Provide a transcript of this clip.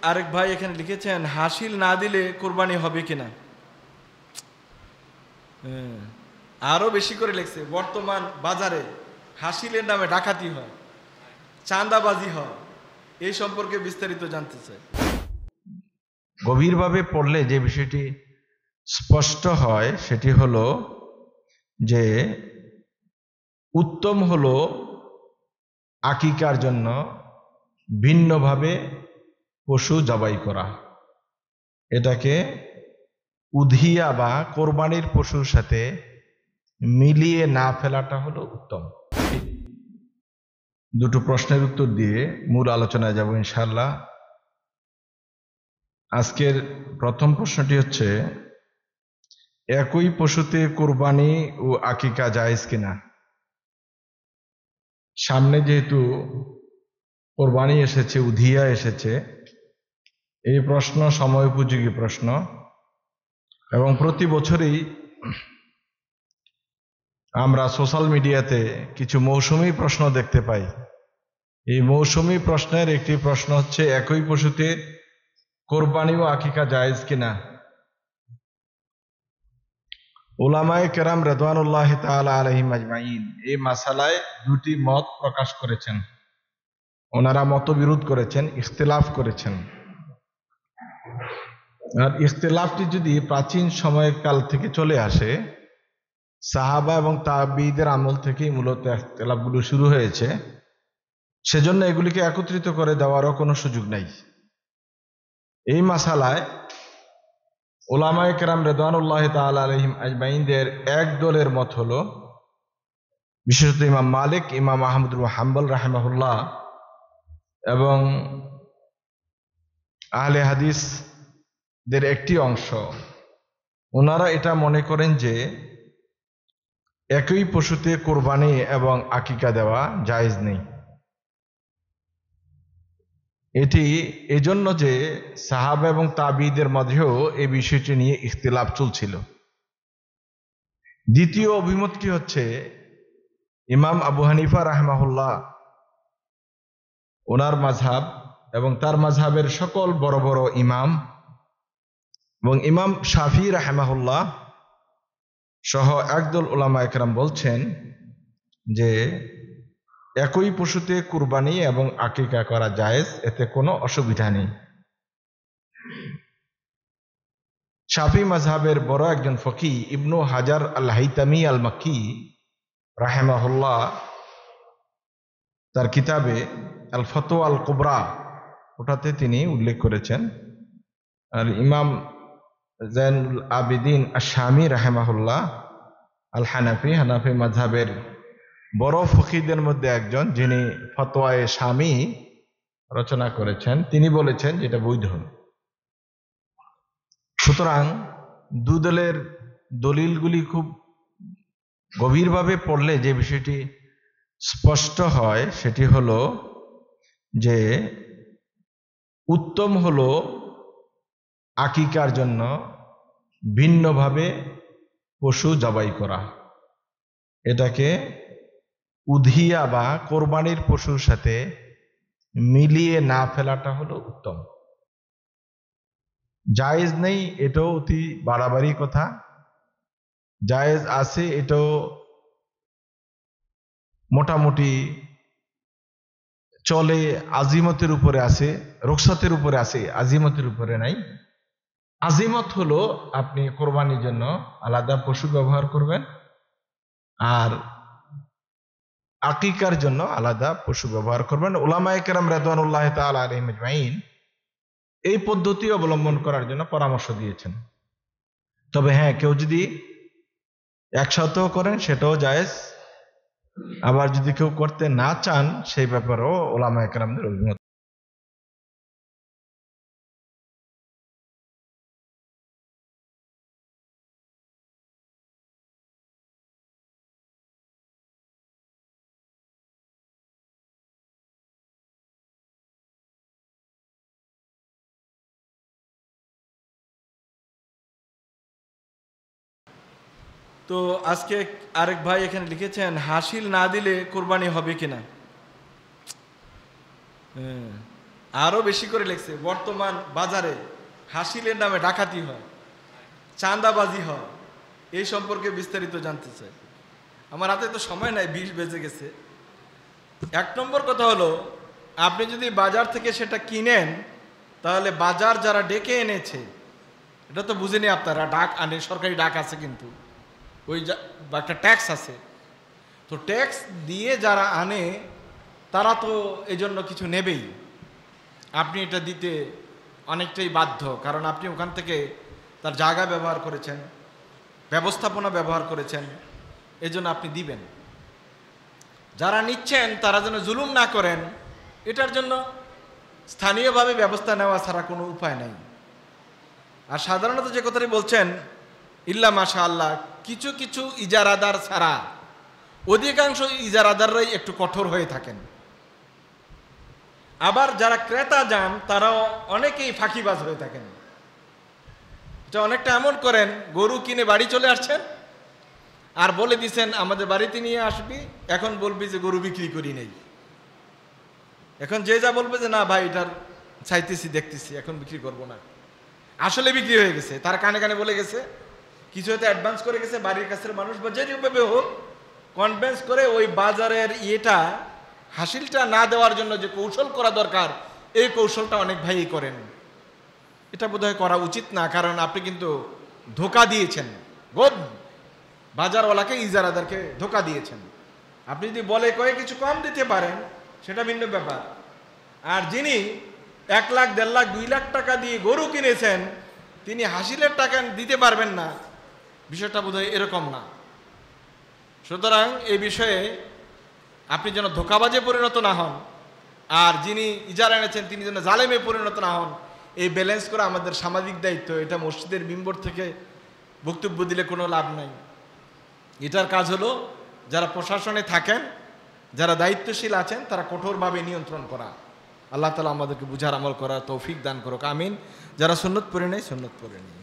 আরেক ভাই এখানে লিখেছেন হাসিল না দিলে কোরবানি হবে কিনা। আরো বেশি করে লিখছে বর্তমান বাজারে হাসিলের নামে ডাকাতি হয়, চাঁদাবাজি হয়, এই সম্পর্কে বিস্তারিত জানতে চাই। গভীরভাবে পড়লে যে বিষয়টি স্পষ্ট হয় সেটি হলো যে উত্তম হলো আকিকার জন্য ভিন্নভাবে পশু জবাই করা। এটাকে উধিয়া বা কোরবানির পশুর সাথে মিলিয়ে না ফেলাটা হলো উত্তম। দুটো প্রশ্নের উত্তর দিয়ে মূল আলোচনায় যাব ইনশাআল্লাহ। আজকের প্রথম প্রশ্নটি হচ্ছে, একই পশুতে কোরবানি ও আকিকা জায়েজ কিনা। সামনে যেহেতু কোরবানি এসেছে, উধিয়া এসেছে, এই প্রশ্ন সময়োপযোগী প্রশ্ন এবং প্রতি বছরই আমরা সোশ্যাল মিডিয়াতে কিছু মৌসুমী প্রশ্ন দেখতে পাই। এই মৌসুমী প্রশ্নের একটি প্রশ্ন হচ্ছে, একই পশুতে কোরবানি ও আকিকা জায়েজ কিনা। উলামায়ে কেরাম রিদওয়ানুল্লাহি তাআলা আলাইহিম আজমাইন এই মাসালায় দুটি মত প্রকাশ করেছেন। ওনারা মতবিরোধ করেছেন, ইখতিলাফ করেছেন। আর ইখতিলাফটি যদি প্রাচীন সময়কাল থেকে চলে আসে, সাহাবা এবং তাবিঈদের আমল থেকেই মূলত ইখতিলাফগুলো শুরু হয়েছে, সেজন্য এগুলিকে একত্রিত করে দেওয়ারও কোনো সুযোগ নাই। এই মাসালায় উলামায়ে কেরাম রিদওয়ানুল্লাহি তাআলা আলাইহিম আজমাইনদের এক দলের মত হলো, বিশেষত ইমাম মালিক, ইমাম আহমদ বিন হাম্বল রাহিমাহুল্লাহ এবং আহলে হাদিসদের একটি অংশ, ওনারা এটা মনে করেন যে একই পশুতে কোরবানি এবং আকিকা দেওয়া জায়েজ নেই। এটি এজন্য যে সাহাবা এবং তাবিঈদের মধ্যেও এই বিষয়টি নিয়ে ইখতিলাফ চলছিল। দ্বিতীয় অভিমতটি হচ্ছে ইমাম আবু হানিফা রাহিমাহুল্লাহ, ওনার মাযহাব এবং তার মাযহাবের সকল বড় বড় ইমাম এবং ইমাম শাফি রাহিমাহুল্লাহ সহ একদল উলামায়ে কেরাম বলছেন যে একই পশুতে কুরবানি এবং আকিকা করা জায়েজ, এতে কোনো অসুবিধা নেই। শাফি মাযহাবের বড় একজন ফকি ইবনু হাজার আল হাইতামি আল মাক্কি রাহিমাহুল্লাহ তার কিতাবে আল ফতোয়া আল কুবরা, ওটাতে তিনি উল্লেখ করেছেন। আর ইমাম জাইনুল আবিদিন আশ-শামী রাহিমাহুল্লাহ আল হানাফি, হানাফি মাযহাবের বড় ফকিদের মধ্যে একজন, যিনি ফতোয়ায়ে শামী রচনা করেছেন, তিনি বলেছেন যে এটা বৈধ। সুতরাং দুদলের দলিলগুলি খুব গভীরভাবে পড়লে যে বিষয়টি স্পষ্ট হয় সেটি হলো যে উত্তম হলো আকিকার জন্য ভিন্নভাবে পশু জবাই করা। এটাকে উধিয়া বা কোরবানির পশুর সাথে মিলিয়ে না ফেলাটা হলো উত্তম। জায়েজ নেই এটাও অতি বাড়াবাড়ি কথা, জায়েজ আছে এটাও মোটামুটি চলে, আজিমতের উপরে আছে, রুখসাতের উপরে আছে, আজিমতের উপরে নাই। আজিমত হলো আপনি কোরবানির জন্য আলাদা পশু ব্যবহার করবেন, আর আকিকার জন্য আলাদা পশু ব্যবহার করবেন। উলামায়ে কেরাম রিদওয়ানুল্লাহি তাআলা আলাইহিম আজমাইন এই পদ্ধতি অবলম্বন করার জন্য পরামর্শ দিয়েছেন। তবে হ্যাঁ, কেউ যদি একসাথেও করেন সেটাও জায়েজ, আবার যদি কেউ করতে না চান সেই ব্যাপারেও উলামায়ে কেরামদের অভিমত। তো আজকে আরেক ভাই এখানে লিখেছেন হাসিল না দিলে কোরবানি হবে কিনা। আরো বেশি করে লিখছে বর্তমান বাজারে হাসিলের নামে ডাকাতি হয়, চাঁদাবাজি হয়, এই সম্পর্কে বিস্তারিত জানতে চাই। আমার হাতে তো সময় নাই, 20 বেজে গেছে। 1 নম্বর কথা হলো, আপনি যদি বাজার থেকে সেটা কিনেন তাহলে বাজার যারা ডেকে এনেছে, এটা তো বুঝেনি আপনারা, ডাক আনে, সরকারি ডাক আছে, কিন্তু ওই একটা ট্যাক্স আছে, তো ট্যাক্স দিয়ে যারা আনে তারা তো এই জন্য কিছু নেবেই। আপনি এটা দিতে অনেকটাই বাধ্য, কারণ আপনি ওখান থেকে তার জায়গা ব্যবহার করেছেন, ব্যবস্থাপনা ব্যবহার করেছেন, এজন্য আপনি দিবেন। যারা নিচ্ছেন তারা যেন জুলুম না করেন, এটার জন্য স্থানীয়ভাবে ব্যবস্থা নেওয়া ছাড়া কোনো উপায় নেই। আর সাধারণত যে কথাটি বলছেন, ইল্লা মাশা আল্লাহ, কিছু কিছু ইজারাদার ছাড়া অধিকাংশ ইজারাদাররাই একটু কঠোর হয়ে থাকেন। আবার যারা ক্রেতা যান তারাও অনেকেই ফাঁকিবাজ হয়ে থাকেন। এটা অনেকটা এমন করেন, গরু কিনে বাড়ি চলে আসছেন আর বলে দিছেন আমাদের বাড়িতে নিয়ে আসবি, এখন বলবি যে গরু বিক্রি করি নেই। এখন যে যা বলবে যে না ভাই এটার চাইতেছি, দেখতেছি, এখন বিক্রি করব না, আসলে বিক্রি হয়ে গেছে, তার কানে কানে বলে গেছে, কিছু হয়তো অ্যাডভান্স করে গেছে, বাড়ির কাছের মানুষ বা যেভাবে হোক কনভিন্স করে ওই বাজারের হাসিলটা না দেওয়ার জন্য যে কৌশল করা দরকার, এই কৌশলটা অনেক ভাইই করেন। এটা বোধহয় করা উচিত না, কারণ আপনি কিন্তু ধোকা দিয়েছেন, বাজারওয়ালাকে, ইজারাদারকে ধোকা দিয়েছেন। আপনি যদি বলে কয়ে কিছু কম দিতে পারেন সেটা ভিন্ন ব্যাপার, আর যিনি 1 লাখ, 1.5 লাখ, 2 লাখ টাকা দিয়ে গরু কিনেছেন তিনি হাসিলের টাকা দিতে পারবেন না, বিষয়টা বোধহয় এরকম না। সুতরাং এই বিষয়ে আপনি যেন ধোকাবাজে পরিণত না হন, আর যিনি ইজারা এনেছেন তিনি যেন জালেমে পরিণত না হন, এই ব্যালেন্স করা আমাদের সামাজিক দায়িত্ব। এটা মসজিদের মিম্বর থেকে বক্তব্য দিলে কোনো লাভ নাই। এটার কাজ হলো যারা প্রশাসনে থাকেন, যারা দায়িত্বশীল আছেন, তারা কঠোরভাবে নিয়ন্ত্রণ করা। আল্লাহ তাআলা আমাদেরকে বুঝার আমল করার তৌফিক দান করুক, আমিন। যারা সুন্নত পড়ে নেই সুন্নত পড়ে নেই।